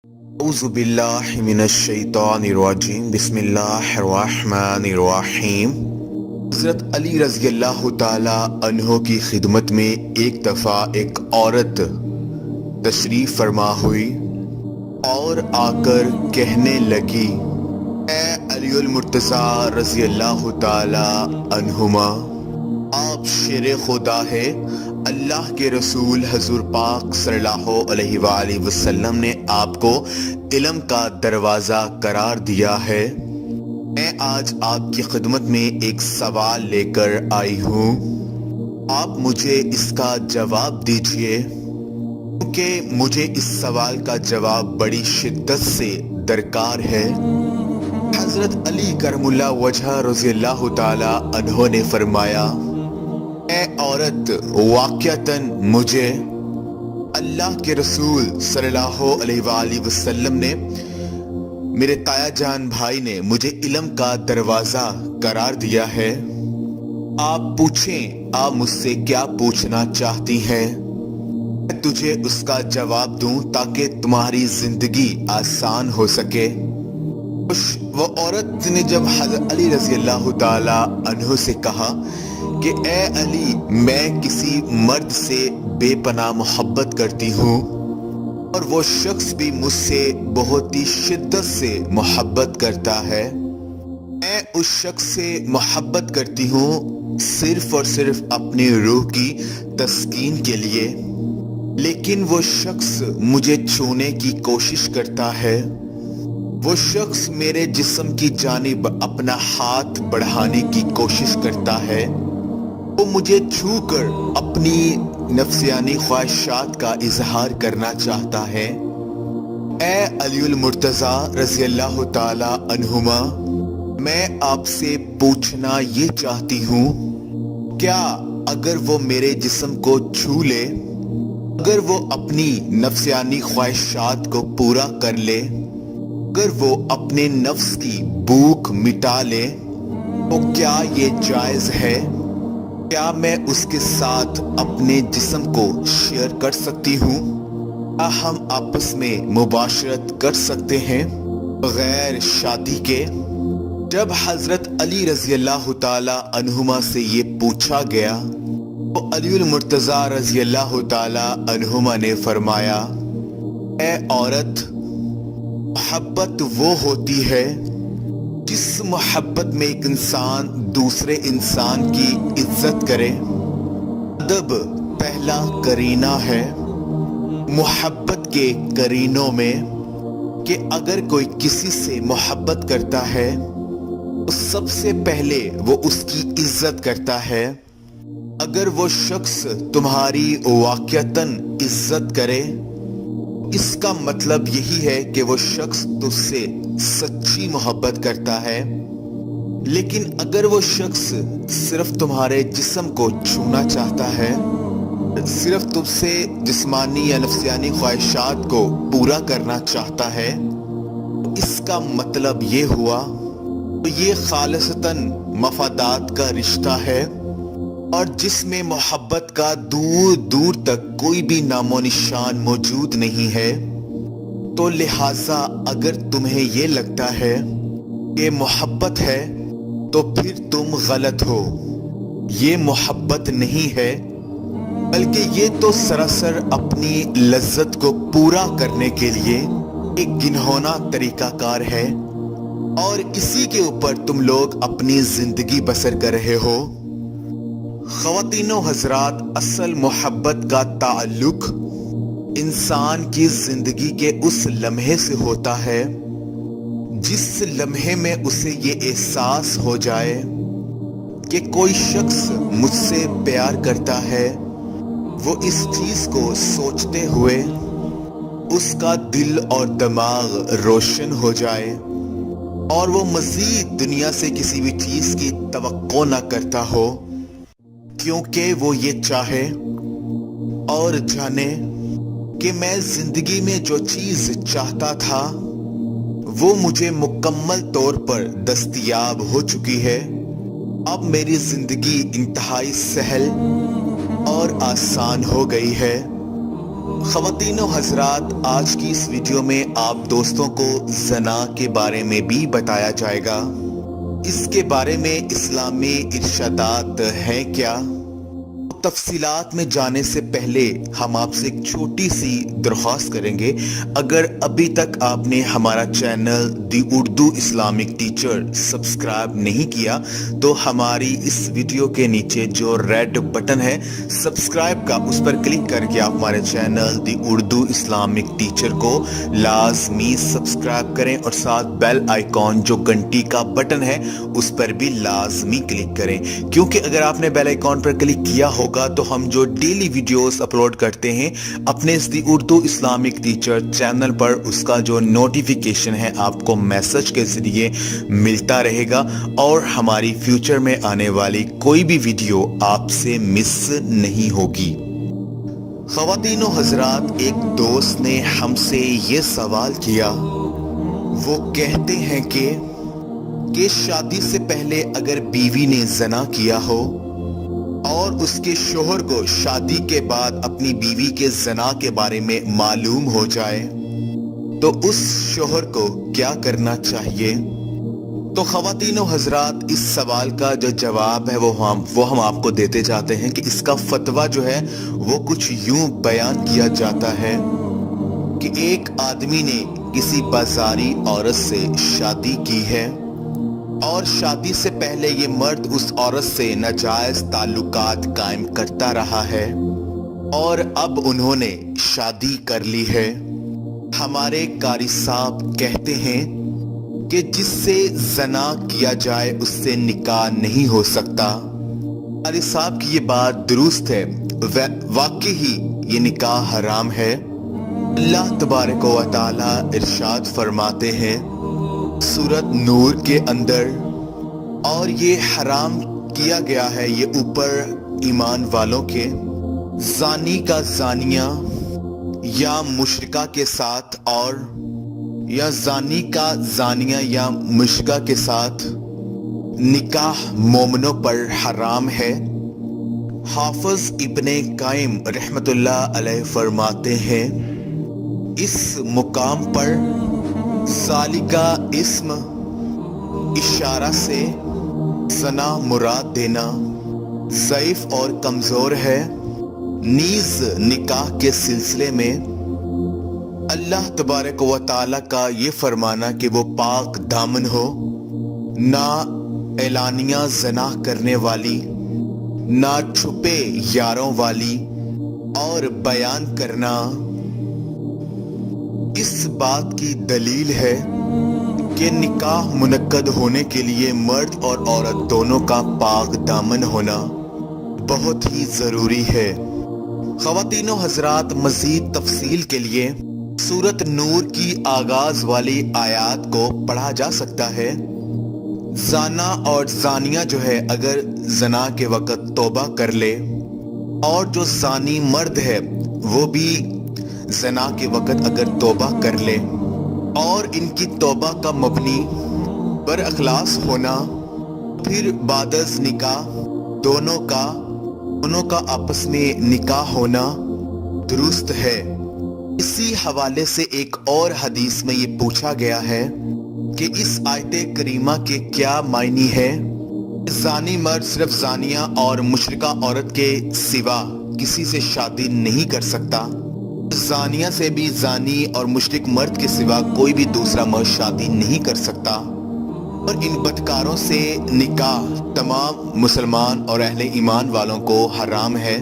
اعوذ باللہ من الشیطان الرجیم بسم اللہ الرحمن الرحیم۔ حضرت علی رضی اللہ تعالی عنہ کی خدمت میں ایک دفعہ ایک عورت تشریف فرما ہوئی اور آ کر کہنے لگی، اے علی المرتضیٰ رضی اللہ تعالی عنہما، آپ شیر خدا ہے۔ اللہ کے رسول حضور پاک صلی اللہ علیہ وآلہ وسلم نے آپ کو علم کا دروازہ قرار دیا ہے۔ میں آج آپ کی خدمت میں ایک سوال لے کر آئی ہوں، آپ مجھے اس کا جواب دیجئے، کیونکہ مجھے اس سوال کا جواب بڑی شدت سے درکار ہے۔ حضرت علی کرم اللہ وجہ رضی اللہ تعالی عنہ نے فرمایا، اے عورت، واقعتاً مجھے اللہ کے رسول صلی اللہ علیہ وآلہ وسلم نے، میرے تایا جان بھائی نے مجھے علم کا دروازہ قرار دیا ہے۔ آپ پوچھیں، آپ مجھ سے کیا پوچھنا چاہتی ہیں، میں تجھے اس کا جواب دوں تاکہ تمہاری زندگی آسان ہو سکے۔ وہ عورت نے جب حضرت علی رضی اللہ تعالی عنہ سے کہا کہ اے علی، میں کسی مرد سے بے پناہ محبت کرتی ہوں اور وہ شخص بھی مجھ سے بہت ہی شدت سے محبت کرتا ہے، میں اس شخص سے محبت کرتی ہوں صرف اور صرف اپنی روح کی تسکین کے لیے، لیکن وہ شخص مجھے چھونے کی کوشش کرتا ہے، وہ شخص میرے جسم کی جانب اپنا ہاتھ بڑھانے کی کوشش کرتا ہے، وہ مجھے چھو کر اپنی نفسیانی خواہشات کا اظہار کرنا چاہتا ہے۔ اے علی المرتضیٰ رضی اللہ تعالی عنہما، میں آپ سے پوچھنا یہ چاہتی ہوں، کیا اگر وہ میرے جسم کو چھو لے، اگر وہ اپنی نفسیانی خواہشات کو پورا کر لے، اگر وہ اپنے نفس کی بھوک مٹا لے، تو کیا یہ جائز ہے؟ کیا میں اس کے ساتھ اپنے جسم کو شیئر کر سکتی ہوں؟ کیا ہم آپس میں مباشرت کر سکتے ہیں بغیر شادی کے؟ جب حضرت علی رضی اللہ تعالی عنہما سے یہ پوچھا گیا تو علی المرتضیٰ رضی اللہ تعالی عنہما نے فرمایا، اے عورت، محبت وہ ہوتی ہے جس محبت میں ایک انسان دوسرے انسان کی عزت کرے۔ ادب پہلا کرینہ ہے محبت کے کرینوں میں، کہ اگر کوئی کسی سے محبت کرتا ہے تو سب سے پہلے وہ اس کی عزت کرتا ہے۔ اگر وہ شخص تمہاری واقعتاً عزت کرے، اس کا مطلب یہی ہے کہ وہ شخص تجھ سے سچی محبت کرتا ہے۔ لیکن اگر وہ شخص صرف تمہارے جسم کو چھونا چاہتا ہے، صرف تم سے جسمانی یا نفسیانی خواہشات کو پورا کرنا چاہتا ہے، تو اس کا مطلب یہ ہوا تو یہ خالصتاً مفادات کا رشتہ ہے، اور جس میں محبت کا دور دور تک کوئی بھی نام و نشان موجود نہیں ہے۔ تو لہٰذا اگر تمہیں یہ لگتا ہے کہ محبت ہے تو پھر تم غلط ہو، یہ محبت نہیں ہے، بلکہ یہ تو سراسر اپنی لذت کو پورا کرنے کے لیے ایک گنہونا طریقہ کار ہے، اور اسی کے اوپر تم لوگ اپنی زندگی بسر کر رہے ہو۔ خواتین و حضرات، اصل محبت کا تعلق انسان کی زندگی کے اس لمحے سے ہوتا ہے جس لمحے میں اسے یہ احساس ہو جائے کہ کوئی شخص مجھ سے پیار کرتا ہے، وہ اس چیز کو سوچتے ہوئے اس کا دل اور دماغ روشن ہو جائے اور وہ مزید دنیا سے کسی بھی چیز کی توقع نہ کرتا ہو، کیونکہ وہ یہ چاہے اور جانے کہ میں زندگی میں جو چیز چاہتا تھا وہ مجھے مکمل طور پر دستیاب ہو چکی ہے۔ اب میری زندگی انتہائی سہل اور آسان ہو گئی ہے۔ خواتین و حضرات، آج کی اس ویڈیو میں آپ دوستوں کو زنا کے بارے میں بھی بتایا جائے گا۔ اس کے بارے میں اسلامی ارشادات ہیں کیا؟ تفصیلات میں جانے سے پہلے ہم آپ سے ایک چھوٹی سی درخواست کریں گے، اگر ابھی تک آپ نے ہمارا چینل دی اردو اسلامک ٹیچر سبسکرائب نہیں کیا تو ہماری اس ویڈیو کے نیچے جو ریڈ بٹن ہے سبسکرائب کا، اس پر کلک کر کے آپ ہمارے چینل دی اردو اسلامک ٹیچر کو لازمی سبسکرائب کریں اور ساتھ بیل آئیکن جو گھنٹی کا بٹن ہے اس پر بھی لازمی کلک کریں، کیونکہ اگر آپ نے بیل آئیکن پر کلک کیا ہوگا تو ہم جو ڈیلی ویڈیوز اپلوڈ کرتے ہیں اپنے دی اردو اسلامک ٹیچر چینل پر، اس کا جو نوٹیفیکیشن ہے آپ کو میسج کے ذریعے ملتا رہے گا اور ہماری فیوچر میں آنے والی کوئی بھی ویڈیو آپ سے مس نہیں ہوگی۔ خواتین و حضرات، ایک دوست نے ہم سے یہ سوال کیا، وہ کہتے ہیں کہ شادی سے پہلے اگر بیوی نے زنا کیا ہو اور اس کے شوہر کو شادی کے بعد اپنی بیوی کے زنا کے بارے میں معلوم ہو جائے تو اس شوہر کو کیا کرنا چاہیے؟ تو خواتین و حضرات، اس سوال کا جو جواب ہے وہ ہم آپ کو دیتے جاتے ہیں کہ اس کا فتویٰ جو ہے وہ کچھ یوں بیان کیا جاتا ہے کہ ایک آدمی نے کسی بازاری عورت سے شادی کی ہے اور شادی سے پہلے یہ مرد اس عورت سے ناجائز تعلقات قائم کرتا رہا ہے اور اب انہوں نے شادی کر لی ہے۔ ہمارے قاری صاحب کہتے ہیں کہ جس سے زنا کیا جائے اس سے نکاح نہیں ہو سکتا۔ قاری صاحب کی یہ بات درست ہے، واقعی ہی یہ نکاح حرام ہے۔ اللہ تبارک و تعالی ارشاد فرماتے ہیں سورۃ نور کے اندر، اور یہ حرام کیا گیا ہے یہ اوپر ایمان والوں کے، زانی کا زانیہ یا مشرکہ کے ساتھ، اور یا زانی کا زانیہ یا مشرکہ کے ساتھ نکاح مومنوں پر حرام ہے۔ حافظ ابن قیم رحمت اللہ علیہ فرماتے ہیں اس مقام پر ذالکا اسم اشارہ سے زنا مراد دینا ضعیف اور کمزور ہے۔ نیز نکاح کے سلسلے میں اللہ تبارک و تعالی کا یہ فرمانا کہ وہ پاک دامن ہو، نہ اعلانیہ زنا کرنے والی، نہ چھپے یاروں والی، اور بیان کرنا اس بات کی دلیل ہے کہ نکاح منعقد ہونے کے لیے مرد اور عورت دونوں کا پاک دامن ہونا بہت ہی ضروری ہے۔ خواتین و حضرات، مزید تفصیل کے لیے سورۃ نور کی آغاز والی آیات کو پڑھا جا سکتا ہے۔ زانا اور زانیہ جو ہے اگر زنا کے وقت توبہ کر لے، اور جو زانی مرد ہے وہ بھی زنا کے وقت اگر توبہ کر لے، اور ان کی توبہ کا مبنی بر اخلاص ہونا، پھر بعد از نکاح دونوں کا آپس میں نکاح ہونا درست ہے۔ اسی حوالے سے ایک اور حدیث میں یہ پوچھا گیا ہے کہ اس آیت کریمہ کے کیا معنی ہے؟ زانی مرد صرف زانیہ اور مشرکہ عورت کے سوا کسی سے شادی نہیں کر سکتا، زانیہ سے بھی زانی اور مشرک مرد کے سوا کوئی بھی دوسرا مرد شادی نہیں کر سکتا، اور ان بدکاروں سے نکاح تمام مسلمان اور اہل ایمان والوں کو حرام ہے۔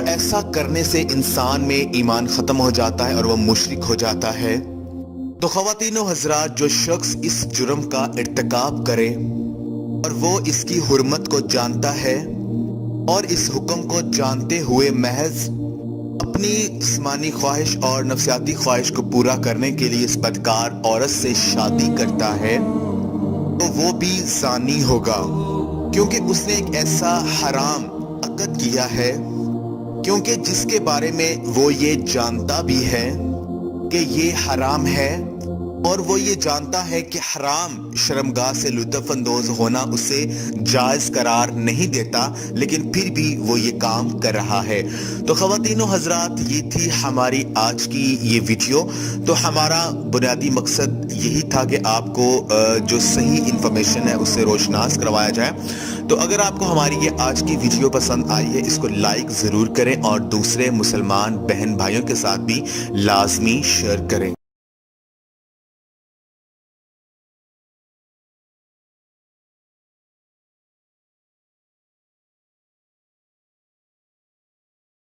ایسا کرنے سے انسان میں ایمان ختم ہو جاتا ہے اور وہ مشرک ہو جاتا ہے۔ تو خواتین و حضرات، جو شخص اس جرم کا ارتکاب کرے اور وہ اس کی حرمت کو جانتا ہے اور اس حکم کو جانتے ہوئے محض اپنی جسمانی خواہش اور نفسیاتی خواہش کو پورا کرنے کے لیے اس بدکار عورت سے شادی کرتا ہے تو وہ بھی زانی ہوگا، کیونکہ اس نے ایک ایسا حرام عقد کیا ہے، کیونکہ جس کے بارے میں وہ یہ جانتا بھی ہے کہ یہ حرام ہے اور وہ یہ جانتا ہے کہ حرام شرمگاہ سے لطف اندوز ہونا اسے جائز قرار نہیں دیتا، لیکن پھر بھی وہ یہ کام کر رہا ہے۔ تو خواتین و حضرات، یہ تھی ہماری آج کی یہ ویڈیو۔ تو ہمارا بنیادی مقصد یہی تھا کہ آپ کو جو صحیح انفارمیشن ہے اس سے روشناس کروایا جائے۔ تو اگر آپ کو ہماری یہ آج کی ویڈیو پسند آئی ہے، اس کو لائک ضرور کریں اور دوسرے مسلمان بہن بھائیوں کے ساتھ بھی لازمی شیئر کریں۔